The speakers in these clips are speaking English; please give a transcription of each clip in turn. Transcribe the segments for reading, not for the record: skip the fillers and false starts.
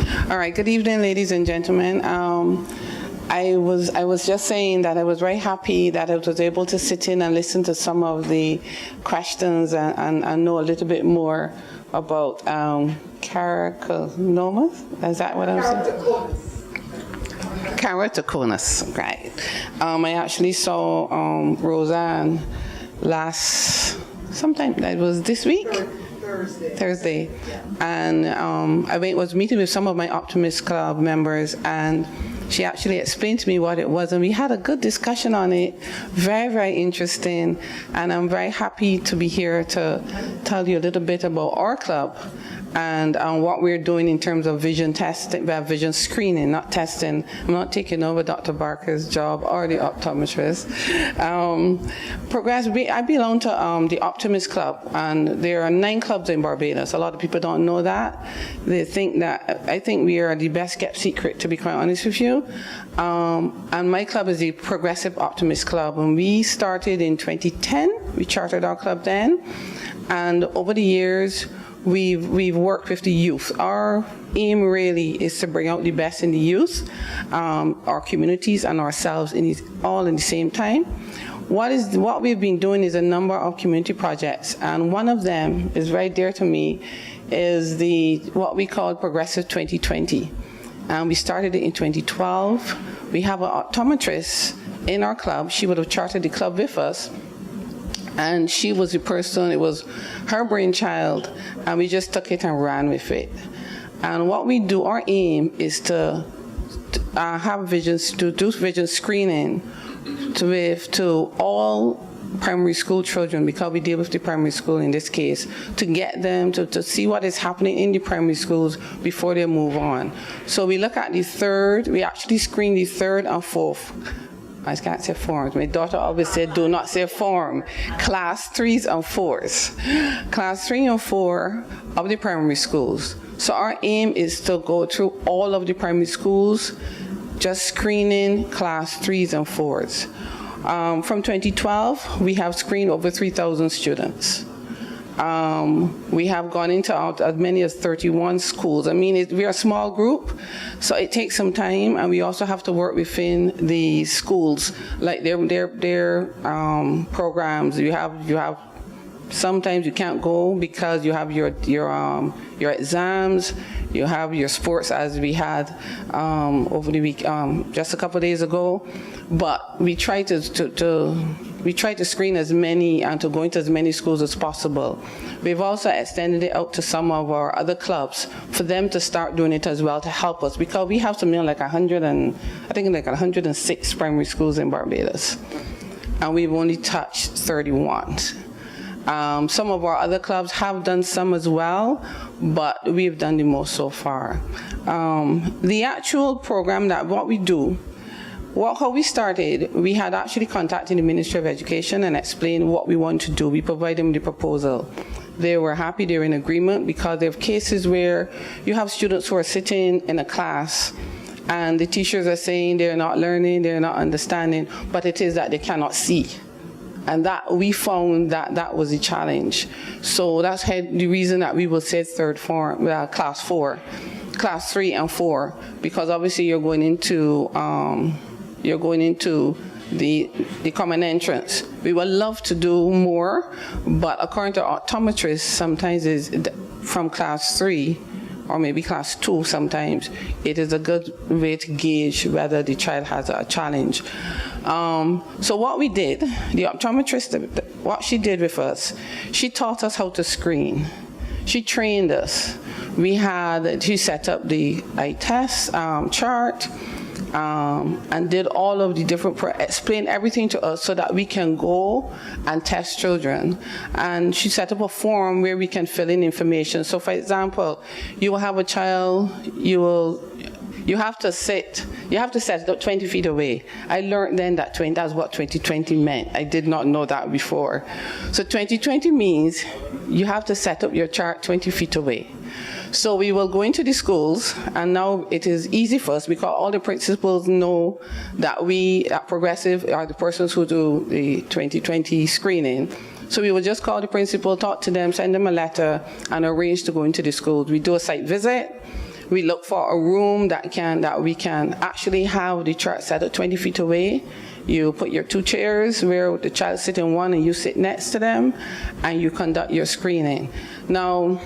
All right, good evening, ladies and gentlemen. I was just saying that I was very happy that I was able to sit in and listen to some of the questions and know a little bit more about Keratoconus. Is that what I'm saying? Keratoconus, right. I actually saw Roseanne sometime, that was this week? Thursday. And I was meeting with some of my Optimist Club members, and she actually explained to me what it was, and we had a good discussion on it. Very, very interesting, and I'm very happy to be here to tell you a little bit about our club and what we're doing in terms of vision testing, vision screening, not testing. I'm not taking over Dr. Barker's job or the optometrist. I belong to the Optimist Club, and there are 9 clubs in Barbados. A lot of people don't know that. They think that, I think we are the best kept secret, to be quite honest with you. And my club is the Progressive Optimist Club, and we started in 2010. We chartered our club then, and over the years, we've worked with the youth. Our aim really is to bring out the best in the youth, our communities and ourselves all in the same time. What we've been doing is a number of community projects, and one of them is very dear to me, is what we call Progressive 2020. And we started it in 2012. We have an optometrist in our club. She would have chartered the club with us. And she was the person, it was her brainchild, and we just took it and ran with it. And what we do, our aim is to have to do vision screening to all primary school children, because we deal with the primary school in this case, to get them to see what is happening in the primary schools before they move on. So we look at we actually screen the 3rd and 4th. I can't say forms. My daughter always said, do not say form. Class 3s and 4s. Class 3 and 4 of the primary schools. So our aim is to go through all of the primary schools, just screening class 3s and 4s. From 2012, we have screened over 3,000 students. We have gone into as many as 31 schools. I mean, we're a small group, so it takes some time, and we also have to work within the schools, like their programs. You have sometimes you can't go because you have your exams, you have your sports, as we had over the week, just a couple of days ago. But we try to screen as many and to go into as many schools as possible. We've also extended it out to some of our other clubs for them to start doing it as well, to help us, because we have something like 106 primary schools in Barbados, and we've only touched 31. Some of our other clubs have done some as well, but we've done the most so far. The actual program, what we do, how we started, we had actually contacted the Ministry of Education and explained what we want to do. We provided them the proposal. They were happy, they were in agreement, because there are cases where you have students who are sitting in a class and the teachers are saying they're not learning, they're not understanding, but it is that they cannot see. And that we found that was a challenge. So that's the reason that we will say third form, class 4, class 3 and 4, because obviously you're going into the common entrance. We would love to do more, but according to optometrists, sometimes is from class 3 or maybe class 2 sometimes, it is a good way to gauge whether the child has a challenge. So what we did, the optometrist, what she did with us, she taught us how to screen. She trained us. She set up the eye test chart, and did all of the different, explained everything to us so that we can go and test children. And she set up a form where we can fill in information. So for example, you will have a child, you have to set it up 20 feet away. I learned then that's what 2020 meant. I did not know that before. So 2020 means you have to set up your chart 20 feet away. So we will go into the schools, and now it is easy for us because all the principals know that we at Progressive are the persons who do the 2020 screening. So we will just call the principal, talk to them, send them a letter, and arrange to go into the schools. We do a site visit. We look for a room that we can actually have the chart set at 20 feet away. You put your 2 chairs where the child sit in one and you sit next to them, and you conduct your screening. Now,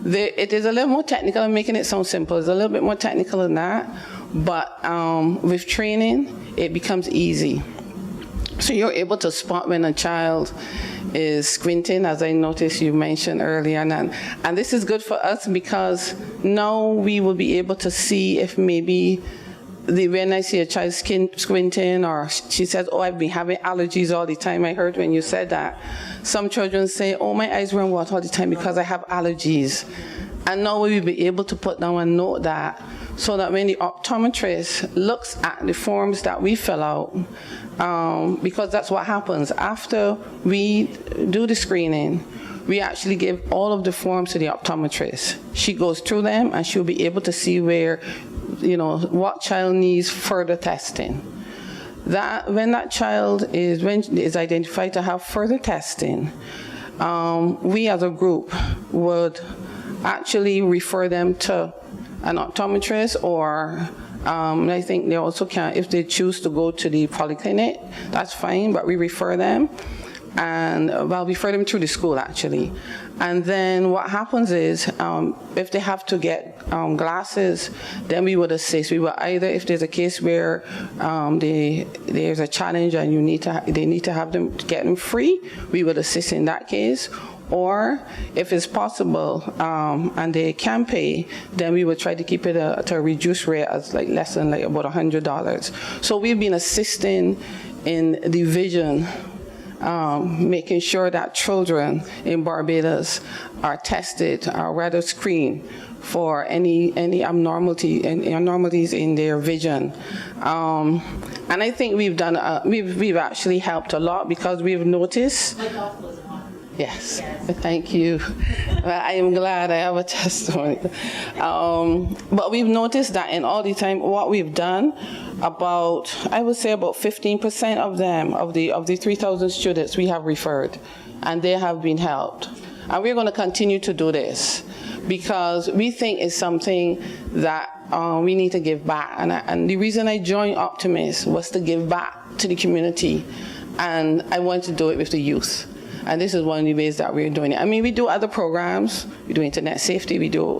it is a little more technical. I'm making it sound simple. It's a little bit more technical than that, but with training, it becomes easy. So you're able to spot when a child is squinting, as I noticed you mentioned earlier, and this is good for us because now we will be able to see if maybe when I see a child squinting, or she says, oh, I've been having allergies all the time. I heard when you said that. Some children say, oh, my eyes run wet all the time because I have allergies. And now we'll be able to put down a note that, so that when the optometrist looks at the forms that we fill out, because that's what happens. After we do the screening, we actually give all of the forms to the optometrist. She goes through them, and she'll be able to see where, what child needs further testing. When that child is identified to have further testing, we as a group would actually refer them to an optometrist, or I think they also can, if they choose to go to the polyclinic, that's fine, but we refer them. And refer them through the school, actually. And then what happens is, if they have to get glasses, then we would assist. We will either, if there's a case where there's a challenge and they need to have them, get them free, we would assist in that case. Or if it's possible and they can pay, then we would try to keep it at a reduced rate, as less than about $100. So we've been assisting in the vision, making sure that children in Barbados are tested, or rather screened for any abnormalities in their vision. And I think we've done we've actually helped a lot, because we've noticed. Yes, thank you. I am glad I have a testimony. But we've noticed that in all the time, what we've done, I would say about 15% of them, of the 3,000 students, we have referred, and they have been helped. And we're going to continue to do this, because we think it's something that we need to give back. And the reason I joined Optimist was to give back to the community, and I want to do it with the youth. And this is one of the ways that we're doing it. I mean, we do other programs. We do internet safety. We do,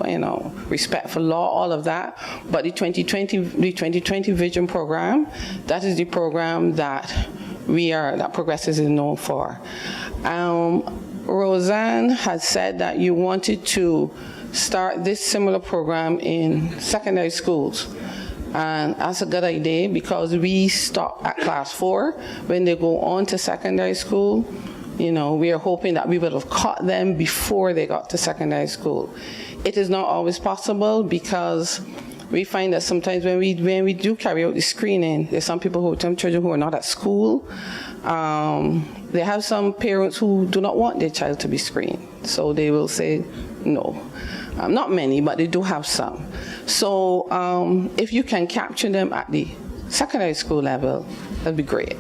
respect for law, all of that. But the 2020 Vision program, that is the program that Progressive is known for. Roseanne has said that you wanted to start this similar program in secondary schools. And that's a good idea, because we stop at class 4. When they go on to secondary school, we are hoping that we would have caught them before they got to secondary school. It is not always possible, because we find that sometimes when we do carry out the screening, there's some children who are not at school. They have some parents who do not want their child to be screened, so they will say no. Not many, but they do have some. So if you can capture them at the secondary school level, that'd be great.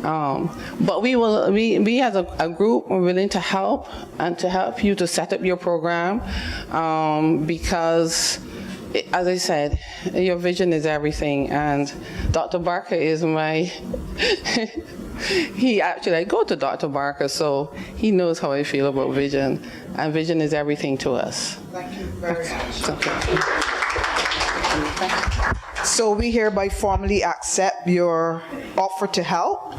But we as a group are willing to help, and to help you to set up your program, because, as I said, your vision is everything. And Dr. Barker is I go to Dr. Barker, so he knows how I feel about vision, and vision is everything to us. Thank you very much. So we hereby formally accept your offer to help,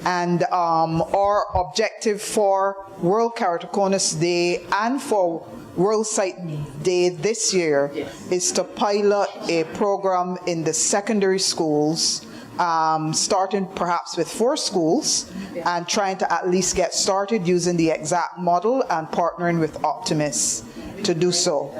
and our objective for World Keratoconus Day and for World Sight Day this year is to pilot a program in the secondary schools, starting perhaps with 4 schools, and trying to at least get started using the exact model and partnering with Optimist to do so.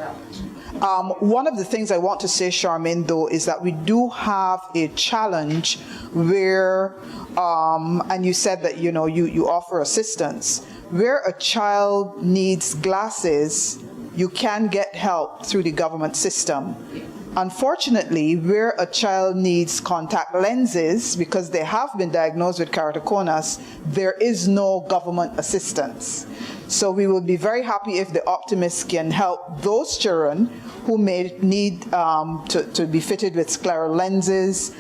One of the things I want to say, Charmaine, though, is that we do have a challenge where, and you said that, you offer assistance. Where a child needs glasses, you can get help through the government system. Unfortunately, where a child needs contact lenses, because they have been diagnosed with keratoconus, there is no government assistance. So we will be very happy if the Optimist can help those children who may need to be fitted with scleral lenses,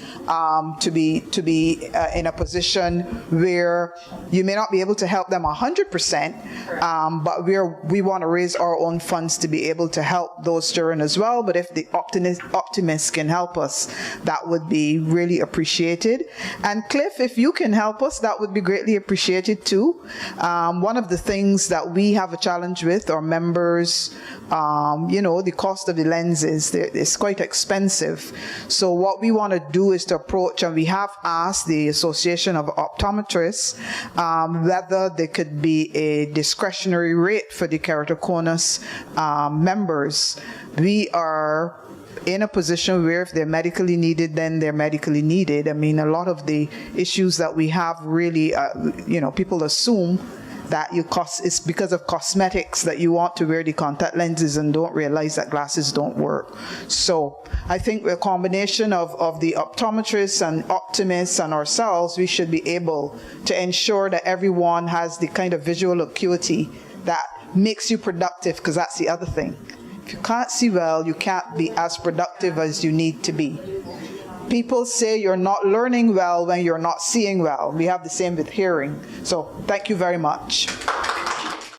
to be in a position where you may not be able to help them 100%, but we want to raise our own funds to be able to help those children as well. But if the Optimist can help us, that would be really appreciated. And Cliff, if you can help us, that would be greatly appreciated too. One of the things that we have a challenge with our members, the cost of the lenses, it's quite expensive. So what we want to do is to approach, and we have asked the Association of Optometrists whether there could be a discretionary rate for the Keratoconus members. We are in a position where if they're medically needed, then they're medically needed. I mean, a lot of the issues that we have really, people assume that it's because of cosmetics that you want to wear the contact lenses and don't realize that glasses don't work. So I think with a combination of the optometrists and optimists and ourselves, we should be able to ensure that everyone has the kind of visual acuity that makes you productive, because that's the other thing. If you can't see well, you can't be as productive as you need to be. People say you're not learning well when you're not seeing well. We have the same with hearing. So thank you very much.